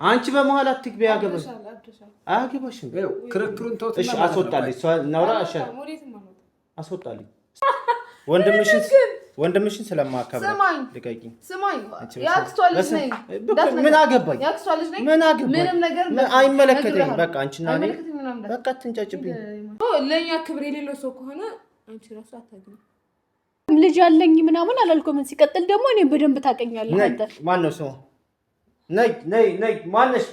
አንቺ በመሃል አትግቢ። አያገባሽም። ክርክሩን ተውት። እሺ አስወጣልኝ። ነውራ እሺ አስወጣልኝ። ወንድምሽን ስለማከብር ልቀቂኝ። ስማኝ ያክስቷ ልጅ ነኝ። ምን አገባኝ? ምን አገባኝ? ምንም ነገር አይመለከተኝም። በቃ አንቺና እኔ በቃ ትንጫጭብኝ። ለኛ ክብር የሌለው ሰው ከሆነ አንቺ ራሱ አታግኝ። ልጅ አለኝ ምናምን አላልኩም። ሲቀጥል ደግሞ እኔ በደንብ ታውቀኛለህ አንተ። ማን ነው ሰው? ነይ ማነሽ?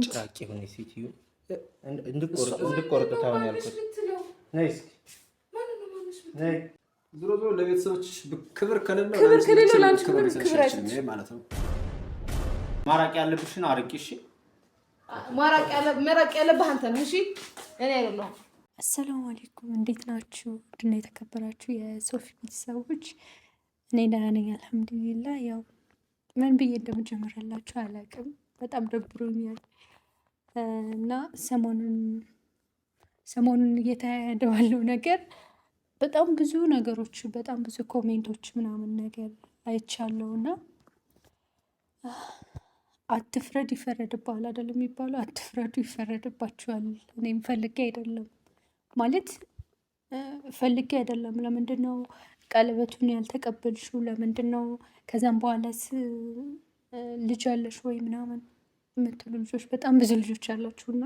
ጭራቂ ሆነ ሲቲዩ እንድቆርጥ ታውን ያልኩት ነይ እስኪ ነይ። ዞሮ ለቤተሰቦች ክብር ከሌለው ላንቺ ክብር አይሰጥሽ ማለት ነው። ማራቅ ያለብሽን አርቂ። እሺ ማራቅ ያለብህ አንተ ነህ። እሺ እኔ አይደለሁም። አሰላሙ አለይኩም እንዴት ናችሁ? ድና የተከበራችሁ የሶፊ ቤተሰቦች፣ እኔ ደህና ነኝ አልሐምዱሊላህ። ያው ምን ብዬ እንደምጀምርላችሁ አላውቅም። በጣም ደብሮኛል እና ሰሞኑን እየተያያደ ባለው ነገር በጣም ብዙ ነገሮች በጣም ብዙ ኮሜንቶች ምናምን ነገር አይቻለሁ እና አትፍረድ ይፈረድብሃል አይደል የሚባለው? አትፍረዱ ይፈረድባችኋል። እኔም ፈልጌ አይደለም ማለት ፈልጌ አይደለም። ለምንድን ነው ቀለበቱን ያልተቀበልሽው? ለምንድን ነው ከዛም በኋላስ ልጅ አለሽ ወይ ምናምን የምትሉ ልጆች በጣም ብዙ ልጆች አላችሁና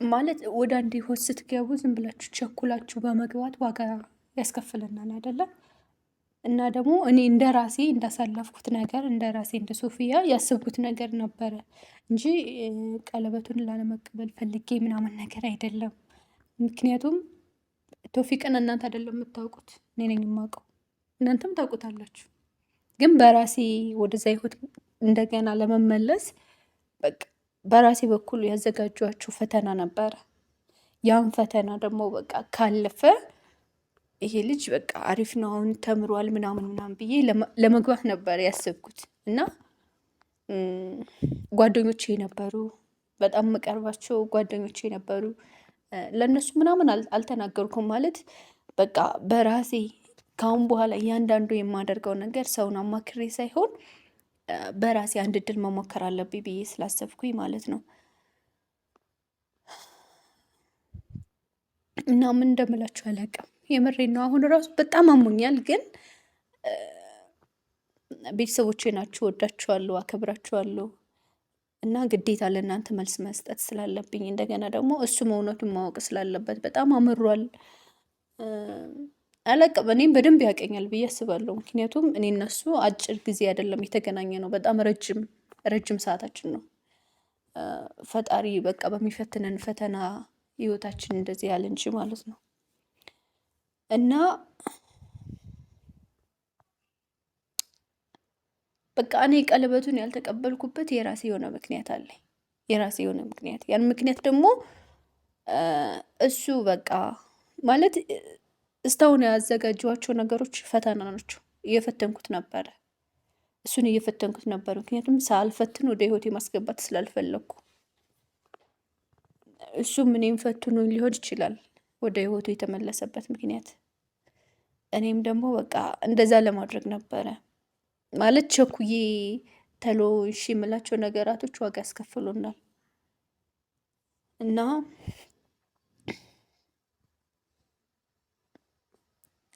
ማለት ወደ አንድ ህይወት ስትገቡ ዝም ብላችሁ ቸኩላችሁ በመግባት ዋጋ ያስከፍለናል አይደለም? እና ደግሞ እኔ እንደ ራሴ እንዳሳለፍኩት ነገር እንደ ራሴ እንደ ሶፊያ ያሰብኩት ነገር ነበረ እንጂ ቀለበቱን ላለመቀበል ፈልጌ ምናምን ነገር አይደለም። ምክንያቱም ቶፊቅን እናንተ አይደለም የምታውቁት፣ እኔ ነኝ የማውቀው። እናንተም ታውቁታላችሁ። ግን በራሴ ወደዛ ህይወት እንደገና ለመመለስ በቃ በራሴ በኩል ያዘጋጇችሁ ፈተና ነበረ። ያን ፈተና ደግሞ በቃ ካለፈ ይሄ ልጅ በቃ አሪፍ ነው አሁን ተምሯል ምናምን ብዬ ለመግባት ነበር ያሰብኩት። እና ጓደኞቼ ነበሩ፣ በጣም መቀርባቸው ጓደኞቼ ነበሩ። ለእነሱ ምናምን አልተናገርኩም። ማለት በቃ በራሴ ካሁን በኋላ እያንዳንዱ የማደርገው ነገር ሰውን አማክሬ ሳይሆን በራሴ አንድ እድል መሞከር አለብኝ ብዬ ስላሰብኩኝ ማለት ነው። እና ምን እንደምላችሁ አላውቅም። የምሬን ነው። አሁን ራሱ በጣም አሞኛል። ግን ቤተሰቦቼ ናችሁ፣ ወዳችኋለሁ፣ አከብራችኋለሁ እና ግዴታ ለእናንተ መልስ መስጠት ስላለብኝ እንደገና ደግሞ እሱም እውነቱን ማወቅ ስላለበት በጣም አምሯል። አላውቅም። እኔም በደንብ ያውቀኛል ብዬ አስባለሁ። ምክንያቱም እኔ እነሱ አጭር ጊዜ አይደለም የተገናኘ ነው፣ በጣም ረጅም ሰዓታችን ነው። ፈጣሪ በቃ በሚፈትነን ፈተና ህይወታችን እንደዚህ ያለ እንጂ ማለት ነው። እና በቃ እኔ ቀለበቱን ያልተቀበልኩበት የራሴ የሆነ ምክንያት አለኝ። የራሴ የሆነ ምክንያት፣ ያን ምክንያት ደግሞ እሱ በቃ ማለት እስካሁን ያዘጋጇቸው ነገሮች ፈተና ናቸው። እየፈተንኩት ነበረ፣ እሱን እየፈተንኩት ነበር። ምክንያቱም ሳልፈትን ወደ ህይወት ማስገባት ስላልፈለግኩ እሱም እኔም ፈትኖ ሊሆን ይችላል ወደ ህይወቱ የተመለሰበት ምክንያት። እኔም ደግሞ በቃ እንደዛ ለማድረግ ነበረ ማለት ቸኩዬ ተሎ እሺ የምላቸው ነገራቶች ዋጋ ያስከፍሉናል እና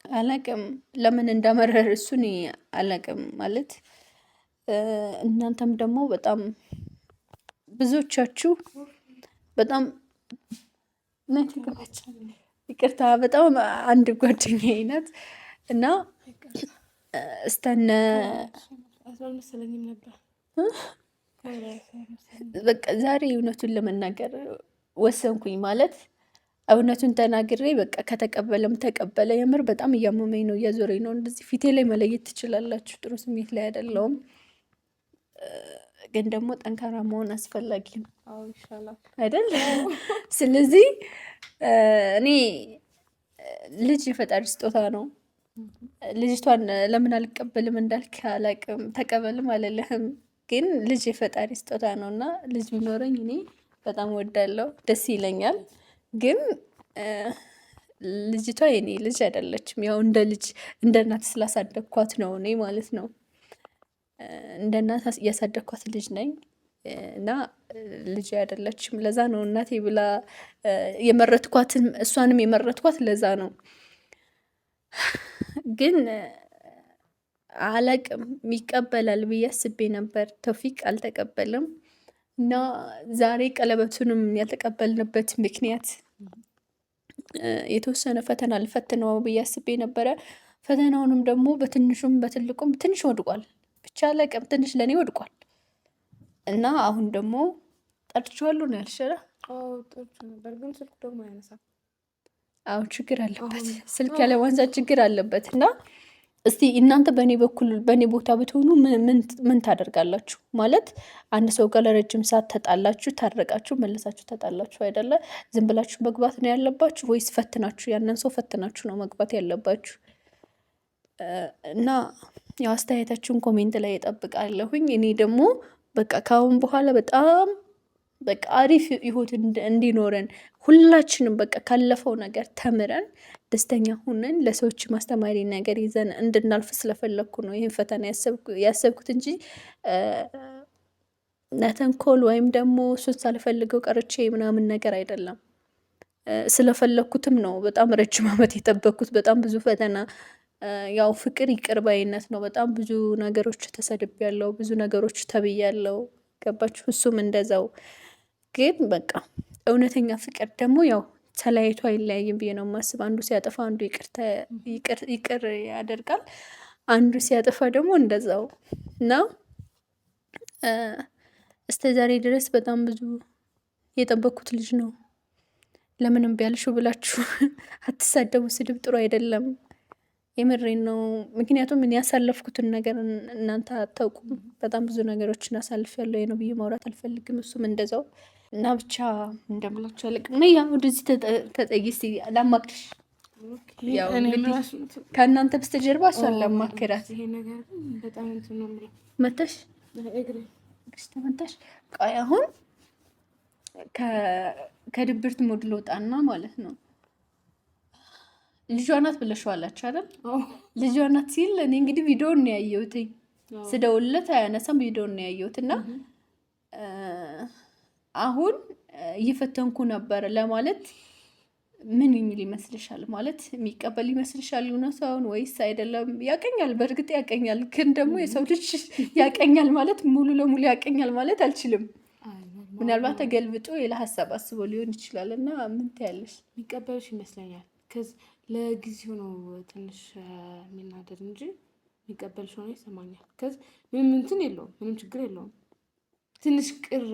አላቅም ለምን እንዳመረር እሱን አላቅም። ማለት እናንተም ደግሞ በጣም ብዙዎቻችሁ በጣም ይቅርታ፣ በጣም አንድ ጓደኛዬ ናት እና እስተነ በቃ ዛሬ እውነቱን ለመናገር ወሰንኩኝ። ማለት እውነቱን ተናግሬ በቃ ከተቀበለም ተቀበለ። የምር በጣም እያመመኝ ነው፣ እያዞረኝ ነው። እንደዚህ ፊቴ ላይ መለየት ትችላላችሁ። ጥሩ ስሜት ላይ አይደለሁም፣ ግን ደግሞ ጠንካራ መሆን አስፈላጊ ነው አይደል? ስለዚህ እኔ ልጅ የፈጣሪ ስጦታ ነው። ልጅቷን ለምን አልቀበልም እንዳልክ አላቅም፣ ተቀበልም አልልህም፣ ግን ልጅ የፈጣሪ ስጦታ ነው እና ልጅ ቢኖረኝ እኔ በጣም ወዳለሁ፣ ደስ ይለኛል። ግን ልጅቷ የኔ ልጅ አይደለችም። ያው እንደ ልጅ እንደ እናት ስላሳደግኳት ነው እኔ ማለት ነው። እንደ እናት እያሳደግኳት ልጅ ነኝ እና ልጅ አይደለችም። ለዛ ነው እናቴ ብላ የመረጥኳትን እሷንም የመረጥኳት ለዛ ነው። ግን አላቅም ይቀበላል ብዬ አስቤ ነበር። ተውፊቅ አልተቀበልም እና ዛሬ ቀለበቱንም ያልተቀበልንበት ምክንያት የተወሰነ ፈተና ልፈትነው ብዬ አስቤ ነበረ። ፈተናውንም ደግሞ በትንሹም በትልቁም ትንሽ ወድቋል። ብቻ አላቅም ትንሽ ለእኔ ወድቋል እና አሁን ደግሞ ጠርቼዋለሁ ነው ያልሽራ? ግን ስልኩ ደግሞ አያነሳም። አዎ ችግር አለበት፣ ስልክ ያለ ማንሳት ችግር አለበት። እና እስቲ እናንተ በእኔ ቦታ ብትሆኑ ምን ታደርጋላችሁ? ማለት አንድ ሰው ጋር ለረጅም ሰዓት ተጣላችሁ፣ ታረቃችሁ፣ መለሳችሁ ተጣላችሁ አይደለ? ዝም ብላችሁ መግባት ነው ያለባችሁ ወይስ ፈትናችሁ ያንን ሰው ፈትናችሁ ነው መግባት ያለባችሁ? እና ያው አስተያየታችሁን ኮሜንት ላይ እጠብቃለሁኝ። እኔ ደግሞ በቃ ከአሁን በኋላ በጣም በቃ አሪፍ ህይወት እንዲኖረን ሁላችንም በቃ ካለፈው ነገር ተምረን ደስተኛ ሆነን ለሰዎች ማስተማሪ ነገር ይዘን እንድናልፍ ስለፈለግኩ ነው ይህን ፈተና ያሰብኩት እንጂ ለተንኮል ወይም ደግሞ እሱን ሳልፈልገው ቀርቼ ምናምን ነገር አይደለም። ስለፈለግኩትም ነው በጣም ረጅም ዓመት የጠበቅኩት። በጣም ብዙ ፈተና ያው ፍቅር ይቅር ባይነት ነው። በጣም ብዙ ነገሮች ተሰድቤያለሁ፣ ብዙ ነገሮች ተብያለሁ። ገባችሁ? እሱም እንደዛው። ግን በቃ እውነተኛ ፍቅር ደግሞ ያው ተለያይቶ አይለያይም ብዬ ነው የማስብ። አንዱ ሲያጠፋ አንዱ ይቅር ያደርጋል፣ አንዱ ሲያጠፋ ደግሞ እንደዛው እና እስከ ዛሬ ድረስ በጣም ብዙ የጠበቅኩት ልጅ ነው። ለምንም ቢያልሽው ብላችሁ አትሳደቡ። ስድብ ጥሩ አይደለም። የምሬን ነው። ምክንያቱም እኔ ያሳለፍኩትን ነገር እናንተ አታውቁም። በጣም ብዙ ነገሮችን አሳልፍ ያለው ነው ብዬ ማውራት አልፈልግም። እሱም እንደዛው እና ብቻ እንደምላችሁ አለቅም ነ ያ ወደዚህ ተጠጊ እስኪ ላማክርሽ። ያው ከእናንተ በስተጀርባ እሷን ላማክራት መተሽ ተመታሽ። ቆይ አሁን ከድብርት ሞድ ልውጣና ማለት ነው። ልጇ ናት ብለሽዋላችሁ አይደል? ልጇ ናት ሲል እኔ እንግዲህ ቪዲዮን ነው ያየሁት። ስደውልለት አያነሳም። ቪዲዮን ነው ያየሁት እና አሁን እየፈተንኩ ነበር ለማለት ምን የሚል ይመስልሻል? ማለት የሚቀበል ይመስልሻል እውነታውን ወይስ አይደለም? ያቀኛል፣ በእርግጥ ያቀኛል። ግን ደግሞ የሰው ልጅ ያቀኛል ማለት ሙሉ ለሙሉ ያቀኛል ማለት አልችልም። ምናልባት ተገልብጦ ሌላ ሀሳብ አስቦ ሊሆን ይችላል። እና ምን ትያለሽ? የሚቀበልሽ ይመስለኛል። ለጊዜው ነው ትንሽ የሚናደድ እንጂ የሚቀበልሽ ሆነ ይሰማኛል። ምንም እንትን የለውም፣ ምንም ችግር የለውም። ትንሽ ቅር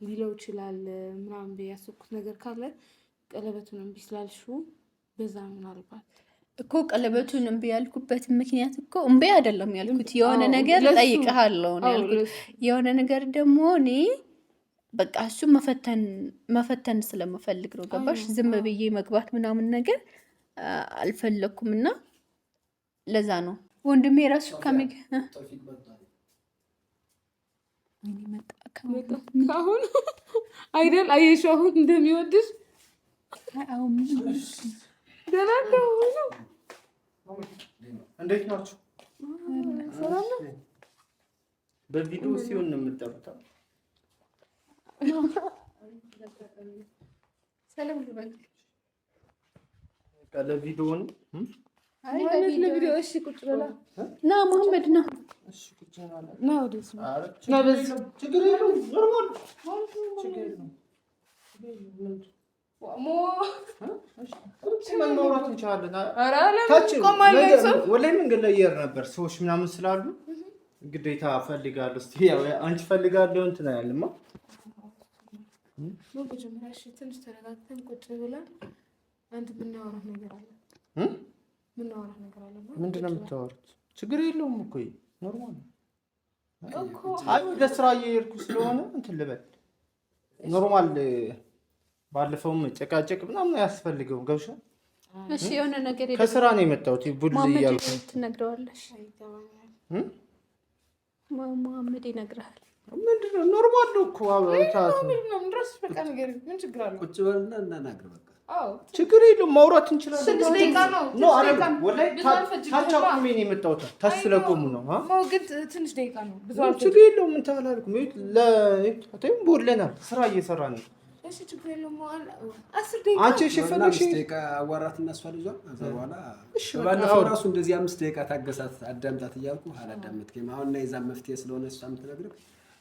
ሊለው ይችላል ምናምን ብዬ ያሰብኩት ነገር ካለ ቀለበቱን እምቢ ስላልሽው በዛ ምናልባት እኮ ቀለበቱን እምቢ ያልኩበት ምክንያት እኮ እምቢ አይደለም ያልኩት፣ የሆነ ነገር ጠይቀሃለሁ ነው ያልኩት። የሆነ ነገር ደግሞ እኔ በቃ እሱ መፈተን ስለምፈልግ ነው። ገባሽ? ዝም ብዬ መግባት ምናምን ነገር አልፈለኩም እና ለዛ ነው ወንድሜ ራሱ አሁን አይደል አየሽው አሁን እንደሚወድሽ ገና ነው። እንዴት ናችሁ? በቪዲዮ ሲሆን ነው የምትጠሩት። ሰላም ልበል ለቪዲዮ ነው። ለቪዲዮ እሺ፣ ቁጭ በላ ና መሐመድ ና። እሺ ቁጭ በላ ና። ወደስ ና። በዚህ ችግር የለውም። ኖርማል ችግር የለውም። ማውራት እንችላለን። ወላሂ መንገድ ላይ እየሄድን ነበር ሰዎች ምናምን ስላሉ ግዴታ ፈልጋለሁ። እስኪ ያው አንቺ ፈልጋለሁ እንትን ያለማ መጀመሪያ እሺ፣ ትንሽ ተረጋግተን ቁጭ ብለን አንድ የምናወራው ነገር አለ። ምንድን ነው የምታወሩት? ችግር የለውም እኮ ኖርማል እኮ። አይ ወደ ስራ እየሄድኩ ስለሆነ እንትን ልበል ኖርማል። ባለፈውም ጨቃጨቅ ምናምን አያስፈልገውም። ገብሻ? እሺ የሆነ ነገር ከስራ ነው የመጣሁት ቡል እያልኩ ትነግረዋለሽ። መሐመድ ይነግርሃል። ምንድን ነው ኖርማል እኮ አብራታት ምን ድረስ በቃ ነገር ምን ችግር አለ? ቁጭ በልና እናናግር በቃ ችግር የለውም ማውራት እንችላለን። ትንሽ ደቂቃ ነው ወላሂ ታች አቁሜ ነው የመጣሁት። ታች ስለቆሙ ነው ግን ትንሽ ደቂቃ ነው ብዙ ችግር የለውም። ምን ታላልኩም ለአተም ቦለናል ስራ እየሰራን ነው። እሺ ችግር የለውም። 10 ደቂቃ አንቺ እሺ ፈለግሽ ደቂቃ አዋራት እና አስፈልዟ ከዛ በኋላ እሺ ባለፈው ራሱ እንደዚህ 5 ደቂቃ ታገሳት አዳምጣት እያልኩ አላዳመጥከኝም። አሁን ላይ የዛን መፍትሄ ስለሆነ እሷ የምትነግርህ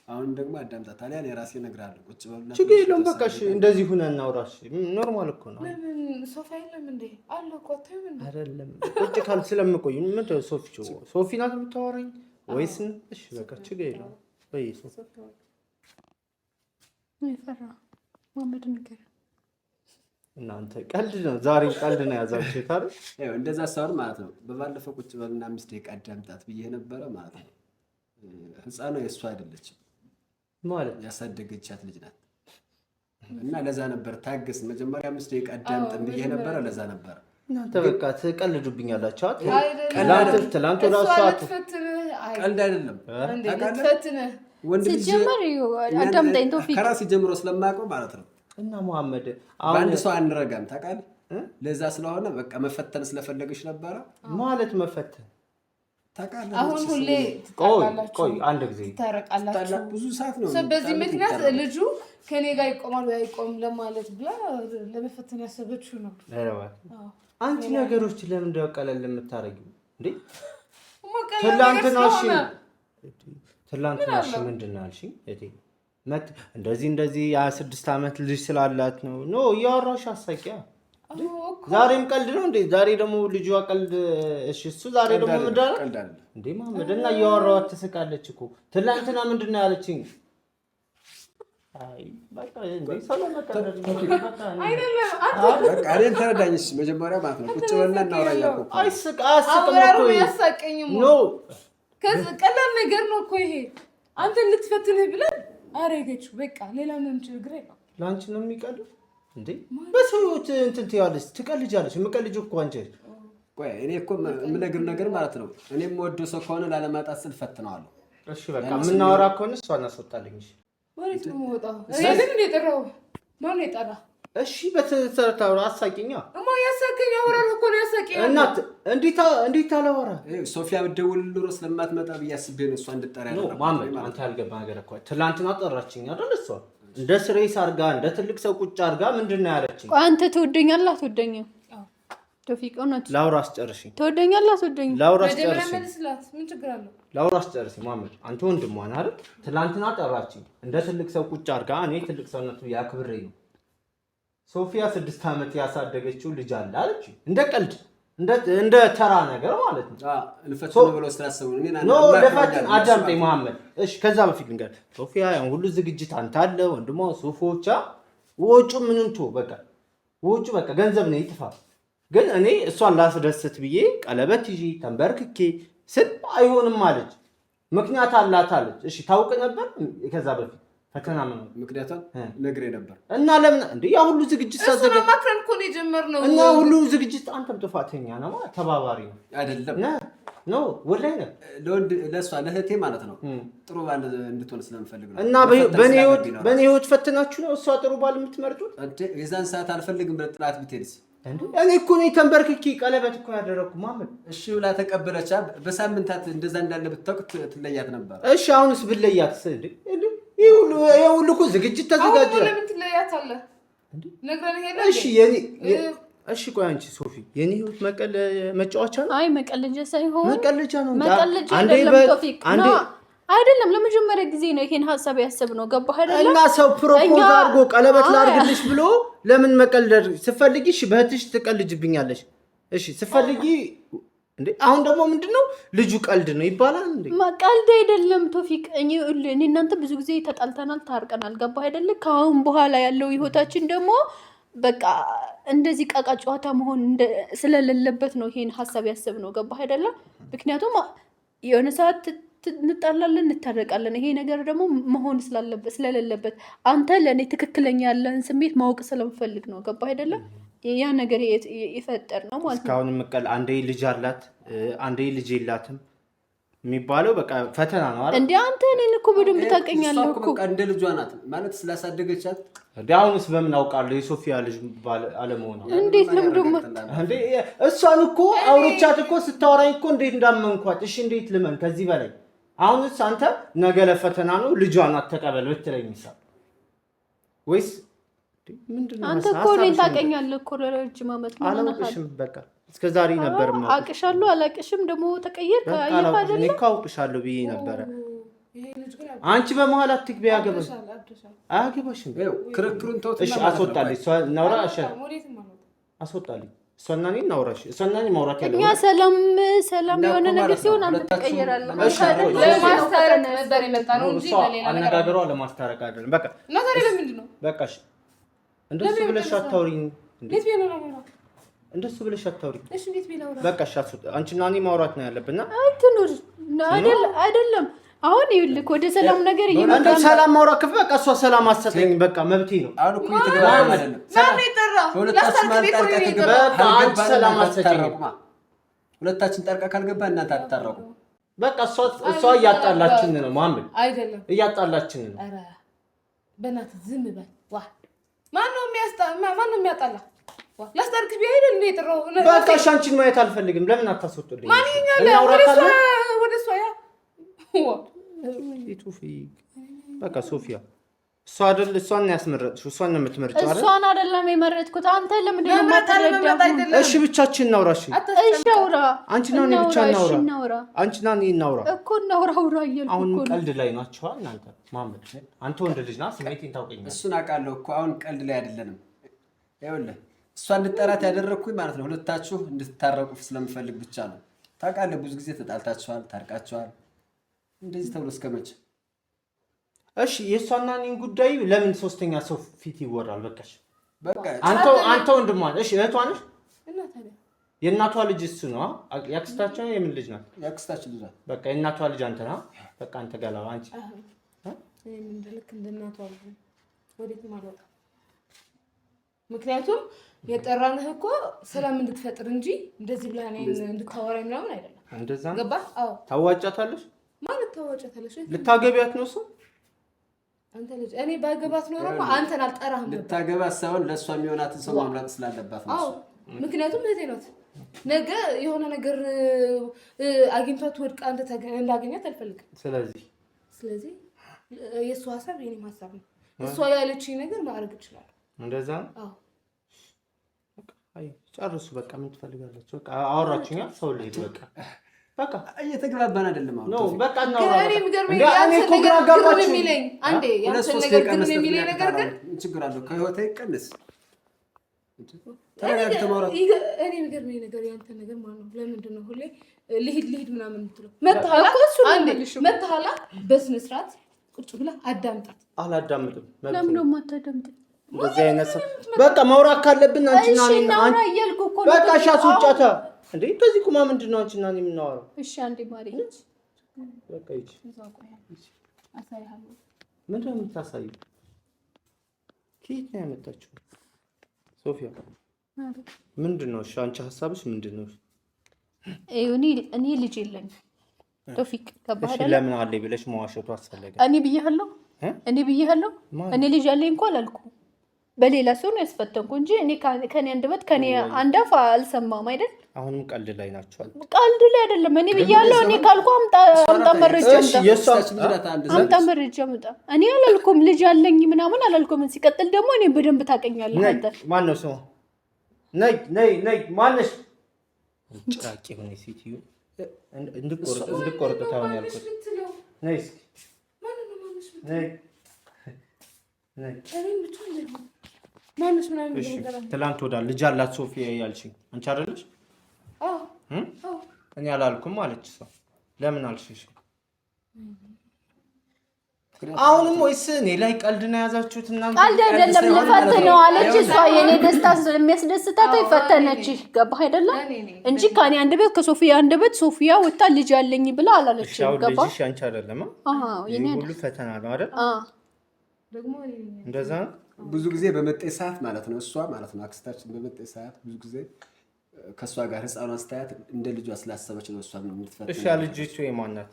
አሁን ደግሞ አዳምጣት ታዲያ እኔ ራሴ እነግርሃለሁ። ቁጭ በልና ችግር የለውም። በቃ እሺ እንደዚህ ሆነን እናውራሽ። ኖርማል እኮ ነው። ለምን ሶፋ የለም እንዴ? አለ እኮ ታዩ እንዴ? አይደለም ቁጭ ካል ስለምቆይ ምን ሶፊ ናት የምታወራኝ ወይስ? እሺ በቃ ችግር የለውም። ወይ ሶፊ ይፈራ ማመድ ነገር እናንተ ቀልድ ነው ዛሬ ቀልድ ነው ያዛችሁ ታዲያ። ያው እንደዛ ሳይሆን ማለት ነው በባለፈው ቁጭ በልና 5 ደቂቃ አዳምጣት ብዬ ነበረ ማለት ነው። ህፃኗ የእሷ አይደለችም ማለት ያሳደገቻት ልጅ ናት። እና ለዛ ነበር ታገስ መጀመሪያ 5 ደቂቃ አዳምጠን ብዬ ነበረ። ለዛ ነበር እናንተ በቃ ትቀልዱብኛላችሁ። ትላንት ወደ እሷ ቀልድ አይደለም ተፈትነህ ወንድ ልጅ ሲጀመር አዳምጠኝ ቶፊቅ ከራስ ጀምሮ ስለማውቀው ማለት ነው። እና መሐመድ በአንድ ሰው አንረጋም ታውቃለህ። ለዛ ስለሆነ በቃ መፈተን ስለፈለገች ነበረ ማለት መፈተን ታውቃለህ። አሁን ሁሌ ቆይ አንድ ጊዜ ታረቃላችሁ ብዙ ሰዓት ነው። በዚህ ምክንያት ልጁ ከኔ ጋር ይቆማል ወይ አይቆምም ለማለት ብላ ለመፈተን ያሰበችው ነው። አንቺ ነገሮች ለምን እንደቀለል የምታረጊው እንዴ? ትላንትናሽ ምንድን ነው ያልሽኝ? እንደዚህ 26 ዓመት ልጅ ስላላት ነው ኖ እያወራሽ አሳቂያ። ዛሬም ቀልድ ነው እንዴ? ዛሬ ደግሞ ልጇ ቀልድ። እሺ እሱ ዛሬ ደግሞ ምንድን ነው እንዴ? መሐመድ እና እያወራኋት ትስቃለች እኮ። ትላንትና ምንድን ነው ያለችኝ? አይ በቃ እንዴ ሰላም መቀደድ በቃ እኔን ተረዳኝስ መጀመሪያ ማለት ነው። ቁጭ በልና እናውራ እያልኩ አስቅም እኮ ያሳቀኝም ኖ ቀላል ነገር ነው እኮ ይሄ። አንተ ልትፈትንህ ብለን አረገችው በቃ ሌላ ምንም ችግር የለም። ላንቺ ነው የሚቀልድ እንዴ? በሰውት እንትን ትያለሽ ትቀልጃለሽ። የምቀልጅ እኮ አንቺ ቆይ እኔ እኮ የምነግር ነገር ማለት ነው። እኔም ወዶ ሰው ከሆነ ላለማጣት ስል ፈትነዋለሁ። እሺ በቃ የምናወራ ከሆነ እሷ እናስወጣልኝ። እሺ ወሬት ነው የምወጣው። እኔ ምን የጠራው ማን የጠራ? እሺ በተሰርታው አሳቂኛ እማ ያሳቀኝ አወራር እኮ ነው ያሳቀኝ። እናት እንዴት አላወራ ሶፊያ ብትደውል ኑሮ ስለማትመጣ ብያስቤ ነው እሷ እንድጠራ ያለው። ማመድ አንተ ያልገባ ነገር እኮ ትላንትና ጠራችኝ አይደል? እሷ እንደ ስሬስ አርጋ እንደ ትልቅ ሰው ቁጭ አርጋ ምንድነው ያለችኝ? አንተ ትወደኛለህ አትወደኝም? ቶፊቅ እውነት ላውራ አስጨርሽኝ። ትወደኛለህ አትወደኝም? ላውራ አስጨርሽኝ። ምን ችግር አለው? ላውራ አስጨርሽኝ። ማመድ አንተ ወንድሟ ነህ አይደል? ትላንትና ጠራችኝ እንደ ትልቅ ሰው ቁጭ አርጋ እኔ ትልቅ ሰውነቱ ያክብሬ ነው ሶፊያ 6 ዓመት ያሳደገችው ልጅ አለ አለች። እንደ ቀልድ እንደ ተራ ነገር ማለት ነው። ለፈተና ብለው ስላሰቡ ነው ለፈተና አዳምጠኝ መሐመድ። እሺ ከዛ በፊት ልንገር ሶፊያ ያን ሁሉ ዝግጅት አንተ አለ ወንድሟ ሶፎቻ ወጩ ምንም ቶ በቃ ወጩ በቃ ገንዘብ ነው ይጥፋ። ግን እኔ እሷን ላስደስት ብዬ ቀለበት ይዤ ተንበርክኬ ስል አይሆንም አለች። ምክንያት አላት አለች። እሺ ታውቅ ነበር ከዛ በፊት ፈተና ምን ምክንያቱም ነግሬ ነበር እና ለምን እንዴ ያ ሁሉ ዝግጅት ሳዘገ ማክረን እኮ ነው የጀመርነው። እና ሁሉ ዝግጅት አንተም ጥፋተኛ ነው ተባባሪ ነው አይደለም ነው ወላሂ ነው ለወንድ ለሷ ለህቴ ማለት ነው ጥሩ ባል እንድትሆን ስለምፈልግ ነው። እና በኔ ህይወት ፈተናችሁ ነው እሷ ጥሩ ባል የምትመርጡት እንዴ? የዛን ሰዓት አልፈልግም ብለህ ጥላት ብትሄድስ እንዴ? እኔ እኮ ነኝ ተንበርክኬ ቀለበት እኮ ያደረኩ ማመድ። እሺ ብላ ተቀበለቻ። በሳምንታት እንደዛ እንዳለ ብታውቅ ትለያት ነበር። እሺ አሁንስ ብለያት እንዴ? ይሄ ሁሉ እኮ ዝግጅት ተዘጋጀ። አሁን ለምን ትለያታለህ እንዴ? ነግረን ሄደ። እሺ ቆይ አንቺ ሶፊ የኔ ህይወት መጫወቻ ነው? አይ መቀለጃ ሳይሆን መቀለጃ ነው። መቀለጃ አይደለም። ለመጀመሪያ ጊዜ ነው ይሄን ሐሳብ ያሰብነው። ገባህ አይደለም? እና ሰው ፕሮፖዝ አድርጎ ቀለበት ላድርግልሽ ብሎ ለምን መቀለድ ስፈልጊ እሺ በእህትሽ ትቀልጅብኛለሽ። እሺ ስፈልጊ እንዴ አሁን ደግሞ ምንድነው ልጁ ቀልድ ነው ይባላል እንዴ? ቀልድ አይደለም ቶፊቅ። እኔ እናንተ ብዙ ጊዜ ተጣልተናል፣ ታርቀናል። ገባህ አይደለ? ከአሁን በኋላ ያለው ህይወታችን ደግሞ በቃ እንደዚህ ቃቃ ጨዋታ መሆን ስለሌለበት ነው ይሄን ሐሳብ ያሰብነው። ገባህ አይደለ? ምክንያቱም የሆነ ሰዓት እንጣላለን፣ እንታረቃለን። ይሄ ነገር ደግሞ መሆን ስለሌለበት አንተ ለእኔ ትክክለኛ ያለህን ስሜት ማወቅ ስለምፈልግ ነው። ገባህ አይደለ? ያ ነገር ይፈጠር ነው ማለት ነው። እስካሁን አንዴ ልጅ አላት አንዴ ልጅ የላትም። የሚባለው በቃ ፈተና ነው አይደል እንዴ? አንተ እኔን እኮ በደንብ ታውቀኛለህ እኮ እንደ ልጇ ናት ማለት ስላሳደገቻት። አሁንስ በምን አውቃለሁ የሶፊያ ልጅ አለመሆኗ? እንዴት ነው ደግሞ እንዴ? እሷን እኮ አውርቻት እኮ ስታወራኝ እኮ እንዴት እንዳመንኳት። እሺ እንዴት ልመን ከዚህ በላይ? አሁንስ አንተ ነገ ለፈተና ነው ልጇን አትቀበል ብትለኝ ይሳል ወይስ ምንድነው? አንተ እኮ እኔን ታውቀኛለህ እኮ ለረጅም ዓመት አላውቅሽም። በቃ እስከዛሬ ነበር ማለት አውቅሻለሁ። አላውቅሽም ደግሞ ተቀየርክ። አየህ አይደል? እኔ አውቅሻለሁ ብዬ ነበር። አንቺ በመሀል አትግቢ። አያገባሽም። ክርክሩን ተውት። እሺ አስወጣልኝ። እሷ እናውራ። እሺ አስወጣልኝ። እሷና እኔ እናውራሽ። እሷና እኔ ማውራት ያለው እኛ ሰላም የሆነ ነገር ሲሆን አንተ ትቀየራለህ። ለማስታረቅ ነበር የመጣ ነው እንጂ ለሌላ ነገር አነጋገሯ ለማስታረቅ አይደለም። በቃ እና ታዲያ ለምንድን ነው? በቃ እሺ እንደሱ ብለሽ አታውሪኝ። እንዴት ቢሆን ነው? እንደሱ ብለሽ አታውሪኝ። እሺ እንዴት ቢሆን ነው? በቃ እሺ አንቺና እኔ ማውራት ነው ያለብንና አትኑር አይደለም። አሁን ይኸውልህ ወደ ሰላም ነገር እንደ ሰላም ማውራት ከፈ በቃ እሷ ሰላም አሰጠኝ። በቃ መብቴ ነው። አሁን እኮ የተገባባን አይደለም። ማን ይጠራ? ሁለታችን ማልጣልቃ ከገባ አንቺ ሰላም አሰጠኝ። ሁለታችን ጣልቃ ካልገባ እናንተ አትታረቁ። በቃ እሷ እያጣላችን ነው። ማምን አይደለም እያጣላችን ነው። ኧረ በእናትህ ዝም በል። ዋ ማን ነው የሚያጣላ? ዋ ላስታርቅ ቢሄድ እንደ ጥራው በቃ አንቺን ማየት አልፈልግም። ለምን አታስወጡልኝ? ማን ይኛለ ወደ እሷ ያ በቃ ሶፊያ እሷ አይደል? እሷን ያስመረጥሽው? እሷን ነው የምትመርጪው አይደል? እሷን አይደለም የመረጥኩት። አንተ ለምንድን ነው የማትረዳው? እሺ ብቻችን እናውራ። እሺ አውራ። አንቺና እኔ ብቻ እናውራ። አንቺና እኔ እናውራ እኮ እናውራ እያልኩ አሁን ቀልድ ላይ ናቸው እናንተ። ማመድ አንተ ወንድ ልጅ ና ስሜቴን ታውቀኛለህ። እሱን አውቃለሁ እኮ አሁን ቀልድ ላይ አይደለንም። ይኸውልህ እሷ እንድጠራት ያደረግኩኝ ማለት ነው ሁለታችሁ እንድትታረቁ ስለምፈልግ ብቻ ነው። ታውቃለህ ብዙ ጊዜ ተጣልታችኋል፣ ታርቃችኋል። እንደዚህ ተብሎ እስከመቼ? እሺ የእሷና እኔን ጉዳይ ለምን ሶስተኛ ሰው ፊት ይወራል? በቃሽ በቃ አንተ ወንድሟ ነሽ፣ እህቷ ነሽ። የእናቷ ልጅ እሱ ነው። ያክስታቸው የምን ልጅ ናት? ያክስታችን ልጅ ናት። በቃ የእናቷ ልጅ አንተ ና። በቃ አንተ ገላው አንቺ ልክ እንደ እናቷ ልጅ ወዴትም አልወጣም። ምክንያቱም የጠራንህ እኮ ሰላም እንድትፈጥር እንጂ እንደዚህ ብለህ እኔን እንድታወራኝ ምናምን አይደለም። እንደዛ ነው። ገባህ? አዎ ታዋጫታለሽ ማለት ታዋጫታለሽ። ልታገቢያት ነው እሱ አንተ ልጅ እኔ ባገባት ኖሮማ አንተን አልጠራህም። ልታገባት ሳይሆን ለእሷ የሚሆናትን ሰው ማምለጥ ስላለባት ነው። አዎ ምክንያቱም እህቴ ናት። ነገ የሆነ ነገር አግኝቷት ወድቃ እንዳገኛት አልፈልግም። ስለዚህ የእሱ ሀሳብ የኔም ሀሳብ ነው። እሷ ያለችኝ ነገር ማድረግ እችላለሁ። እንደዛ ነው። አዎ አይ ጨርሱ። በቃ ምን ትፈልጋላችሁ? በቃ አወራችሁኛ። ሰው ልጅ በቃ እየተግባባን አይደለም። አሁን ነው በቃ ነው። እኔ የሚገርመኝ ያንተ ነገር ግን የሚለኝ አንዴ ያንተ ነገር ግን የሚለኝ ነገር ግን ችግር አለው። ከህይወቴ ይቀንስ እኔ የሚገርመኝ ነገር ያንተ ነገር ማለት ነው። ለምንድን ነው ሁሌ ልሂድ ምናምን የምትለው? መታሃላ በስነ ስርዓት ቁጭ ብላ አዳምጣት። አላዳምጥም። ለምን ነው የማታዳምጥ? እንደዚህ አይነት በቃ ማውራት ካለብን አንቺና እኔ በቃ ሻስ ውጫታ እንዴ እንደዚህ ቁማ ምንድነው አንቺና እኔ የምናወራው? እሺ አንዴ ማሪ በቃ ይቺ ምንድን ነው የምታሳየው? ከየት ነው ያመጣችው? ሶፊያ ምንድን ነው? እሺ አንቺ ሀሳብሽ ምንድን ነው? እኔ ልጅ የለኝም ቶፊቅ ገባህ አይደል? ለምን አለ ብለሽ መዋሸቱ አስፈለገ? እኔ ብዬሃለሁ እኔ ልጅ ያለኝ እንኳን አላልኩም። በሌላ ሰው ነው ያስፈተንኩ እንጂ እኔ ከኔ አንደበት ከኔ አንዳፍ አልሰማም አይደል? አሁንም ቀልድ ላይ ናቸው። ቀልድ ላይ አይደለም። እኔ ብያለሁ። እኔ ካልኩ አምጣ መረጃ አምጣ። እኔ አላልኩም ልጅ አለኝ ምናምን አላልኩም። ሲቀጥል ደግሞ እኔ በደንብ ታውቀኛለህ አንተ። ማን ነው ስሙ? ነይ ማነሽ? ጭራቂ ሆነ ሲቲዩ እንድቆርጥ ታውን ያልኩት ነይ እስኪ ነይ ትላንት ወዳ ልጅ አላት ሶፊያ ያልሽኝ አንቺ አይደለሽ? እኔ አላልኩም አለች እሷ። ለምን አልሽሽ? አሁንም ወይስ እኔ ላይ ቀልድ ነው ያዛችሁት እናንተ? ቀልድ አይደለም ልፈትነው አለች እሷ። የኔ ደስታ ስለሚያስደስታት ይፈተነችሽ። ገባህ አይደለ? እንጂ ከኔ አንደበት ከሶፊያ አንደበት ሶፊያ ወጣ ልጅ አለኝ ብላ አላለችም። ገባህ? ልጅሽ አንቺ አይደለም? የኔ ሁሉ ፈተና ነው አይደል? ደግሞ እንደዛ ብዙ ጊዜ በመጤ ሰዓት ማለት ነው እሷ ማለት ነው አክስታችን በመጤ ሰዓት ብዙ ጊዜ ከእሷ ጋር ህፃኗን ስታያት እንደ ልጇ ስላሰበች ነው እሷን የምትፈትነው። እሺ ልጅቱ የማን ናት?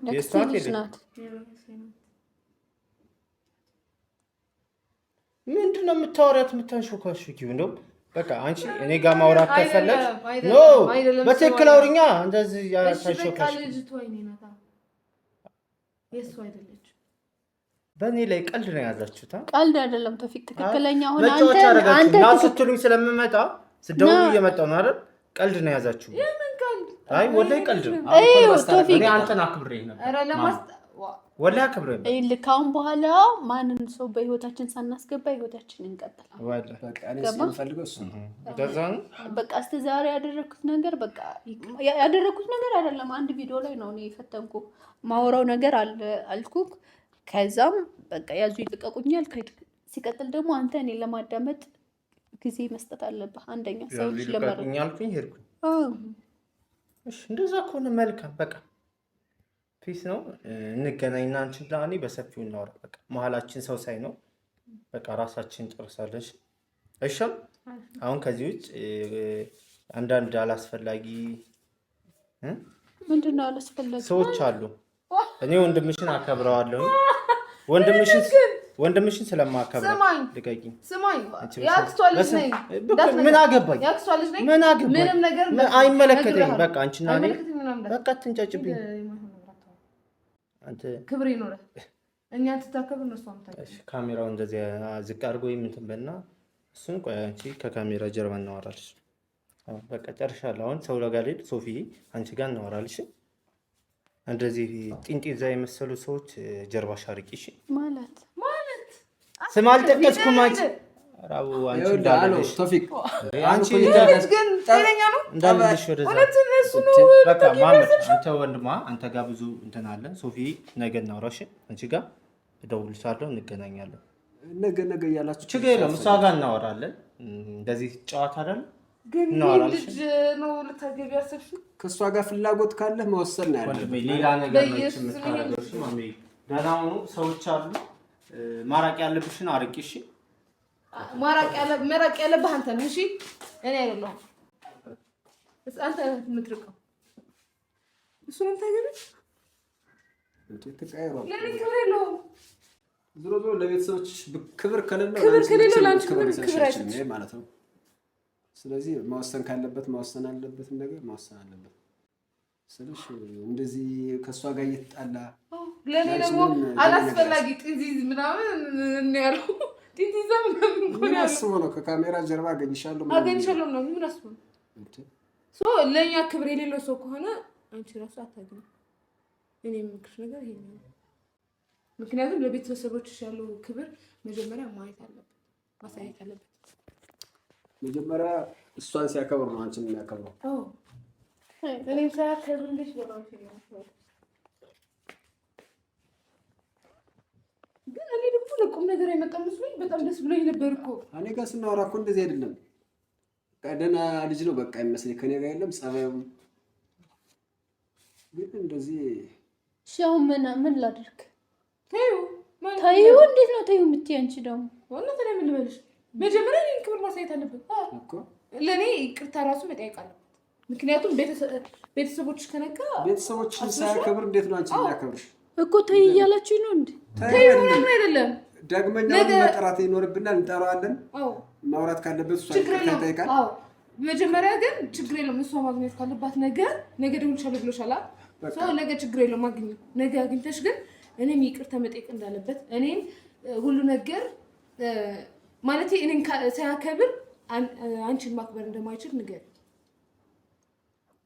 የእሷ ልጅ ናት። ምንድን ነው የምታወሪያት የምታንሾካሾኪው? እንደው በቃ አንቺ እኔ ጋር ማውራት ከፈለግሽ ኖ በትክክል አውሪኛ። እንደዚህ ያታሾካሽ በእኔ ላይ ቀልድ ነው የያዛችሁት። ቀልድ አይደለም ቶፊቅ፣ ትክክለኛ ሆነ አንተ ና ስትሉኝ ስለምመጣ ስደውሉ እየመጣሁ ነው አይደል? ቀልድ ነው የያዛችሁ። አይ ወላሂ ቀልድ ነው። እኔ አንተን አክብሬ ነበር ወላሂ አክብሬ ነበር። ልካውን በኋላ ማንን ሰው በህይወታችን ሳናስገባ ህይወታችንን እንቀጥል። በቃ እኔ ስለምፈልገው እሱ ነው። በቃ እስከ ዛሬ ያደረኩት ነገር በቃ ያደረኩት ነገር አይደለም። አንድ ቪዲዮ ላይ ነው እኔ የፈተንኩ ማውራው ነገር አለ አልኩክ። ከዛም በቃ ያዙ ይልቀቁኛል። ሲቀጥል ደግሞ አንተ እኔ ለማዳመጥ ጊዜ መስጠት አለብህ። አንደኛ ሰው ልጅ ለማዳመጥ አልኩኝ ሄድኩኝ። እሺ እንደዛ ከሆነ መልካም በቃ ፒስ ነው። እንገናኝና አንቺና እኔ በሰፊው እናወራ። በቃ መሀላችን ሰው ሳይ ነው በቃ ራሳችን ጨርሳለሽ። እሺ አሁን ከዚህ ውጭ አንዳንድ አላስፈላጊ ምንድነው አላስፈላጊ ሰዎች አሉ። እኔ ወንድምሽን አከብረዋለሁ። ወንድምሽን ስለማከብረው ልቀቂኝ። ስማኝ ያክስቷ ልጅ ነኝ። ምን አገባኝ? ምን አገባኝ? ምንም ነገር አይመለከተኝም። በቃ አንቺና እኔ በቃ ትንጫጭብኝ። አንተ ክብር ይኖርህ። እኛ ተታከብር ነው ሷም ታከብር። እሺ ካሜራው እንደዚህ ዝቅ አድርጎ እንትን በልና እሱን ቆይ አንቺ ከካሜራ ጀርባ እናወራለሽ። በቃ ጨርሻለሁ። አሁን ሰው ጋር ልሂድ። ሶፊ አንቺ ጋር እናወራለሽ። እንደዚህ ጢንጢዛ የመሰሉ ሰዎች ጀርባ ሻርቂ። እሺ ማለት ስም አልጠቀስኩም። አንቺ ራቡ አንቺ እንዳለሽ ቶፊቅ አንቺ ግን ጤነኛ ነው እንዳለሽ ወደዛ በቃ ማመድ አንተ ወንድማ አንተ ጋር ብዙ እንትን አለ። ሶፊ ነገ እናውራሽ። አንቺ ጋር እደውልልሻለሁ፣ እንገናኛለን። ነገ እያላችሁ ችግር የለም። እሷ ጋር እናወራለን። እንደዚህ ጨዋታ አይደል ግን ልጅ ነው ልታገቢ ያሰብሽው። ከእሷ ጋር ፍላጎት ካለ መወሰን ነው ያለው። ሌላ ነገር ነው የምታረጋግሽ። ማሜ ደህና ሁኑ። ሰዎች አሉ። ማራቅ ያለብሽን አርቂ። እሺ መራቅ ያለብህ አንተ ነህ። እሺ እኔ አይደለሁም። አንተ የምትርቀው እሱን ታገቢ ተቀያይሯ። ለምን ክብር የለውም? ዞሮ ለቤተሰቦች ክብር ከሌለው ላንቺ ክብር አይሰጥሽም ማለት ነው። ስለዚህ መወሰን ካለበት መወሰን አለበት፣ ነገር መወሰን አለበት። ስለሽ እንደዚህ ከሷ ጋር እየተጣላ ለኔ ደግሞ አላስፈላጊ ጥንዚዝ ምናምን እንያለው ጥንዚዛ ምናምን ምን አስቦ ነው ከካሜራ ጀርባ አገኝሻለሁ ነው ምን አስቦ ሶ ለኛ ክብር የሌለው ሰው ከሆነ አንቺ ራሱ አታገኝ። እኔ የምክርሽ ነገር ይሄ ነው። ምክንያቱም ለቤተሰቦችሽ ያለው ክብር መጀመሪያ ማየት አለበት፣ ማሳየት አለበት። መጀመሪያ እሷን ሲያከብር ነው አንቺን የሚያከብረው። አዎ እኔም ሳያከብር እንዴት ነው ግን እኔ ደግሞ ለቁም ነገር የመጣው መስሎኝ በጣም ደስ ብሎኝ ነበር እኮ። እኔ ጋር ስናወራ እኮ እንደዚህ አይደለም። ደህና ልጅ ነው በቃ የሚመስለኝ። ከኔ ጋር የለም ጸባዩም ግን እንደዚህ ሻው ምን ላድርግ? ተይው እንዴት ነው ተይው የምትይ አንቺ ደግሞ? ወንድ ላይ ምን ልበልሽ? መጀመሪያ እኔን ክብር ማሳየት አለበት እኮ። ለኔ ይቅርታ ራሱ መጠየቅ አለበት። ምክንያቱም ቤተሰቦች ከነካ ቤተሰቦችን ሳያከብር እንዴት ነው አንቺ የሚያከብርሽ? እኮ ተይ እያላችሁኝ ነው እንዴ? ተይ ምናምን አይደለም። ዳግመኛ መጥራት ይኖርብናል። እንጠራዋለን። ማውራት ካለበት እሷ ይጠይቃል። መጀመሪያ ግን ችግር የለውም። እሷ ማግኘት ካለባት ነገ ደውልሻለሁ ብሎሻል። ሰው ነገ ችግር የለውም ማግኘት። ነገ አግኝተሽ ግን እኔም ይቅርታ መጠየቅ እንዳለበት እኔም ሁሉ ነገር ማለት እኔን ሳያከብር አንቺን ማክበር እንደማይችል ንገር።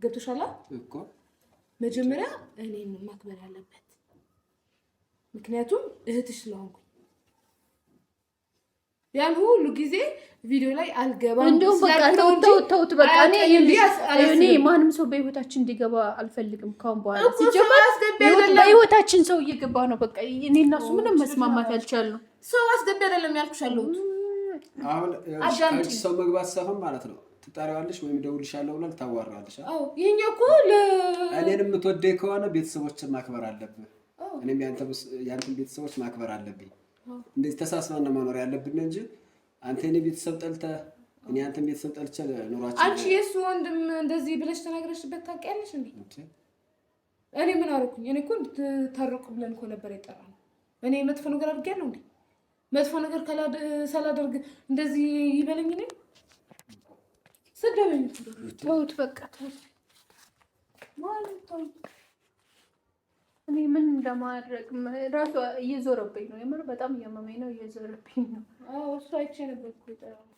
ገብቶሻል እኮ መጀመሪያ እኔን ማክበር ያለበት ምክንያቱም እህትሽ ስለሆንኩ ያን ሁሉ ጊዜ ቪዲዮ ላይ አልገባም። እንደው በቃ ተውት በቃ እኔ ማንም ሰው በህይወታችን እንዲገባ አልፈልግም። ካሁን በኋላ ሲጀመር በህይወታችን ሰው እየገባ ነው። በቃ እኔ እና እሱ ምንም መስማማት ያልቻልነው ሰው አስገቢ አይደለም ያልኩሽ አለሁት። አሁን አንቺ ሰው መግባት ሳይሆን ማለት ነው ትጣሪዋለሽ ወይም ደውልሻለሁ ብለን ታዋራለሽ። አዎ ይሄኛው እኮ እኔንም የምትወደኝ ከሆነ ቤተሰቦችን ማክበር አለብህ። እኔም ያንተን ቤተሰቦች ማክበር አለብኝ። እንደዚህ ተሳስበን ነው መኖር ያለብን እንጂ አንተ የኔ ቤተሰብ ጠልተህ እኔ አንተን ቤተሰብ ጠልቼ ኑሯችን አንቺ የእሱ ወንድም እንደዚህ ብለሽ ተናግረሽበት ታውቂያለሽ እንዴ? እኔ ምን አደረኩኝ? እኔ እኮ እንድትታረቁ ብለን እኮ ነበር የጠራነው። እኔ መጥፎ ነገር አድርጌያለሁ እንዴ? መጥፎ ነገር ሳላደርግ እንደዚህ ይበለኝ? እኔ ስደበኝ። ተውት በቃ ተውት ማለት ተውት። እኔ ምን እንደማድረግ ራሱ እየዞረብኝ ነው። የምር በጣም እያመመኝ ነው፣ እየዞረብኝ ነው። እሱ አይቼ ነበር እኮ የጠራነው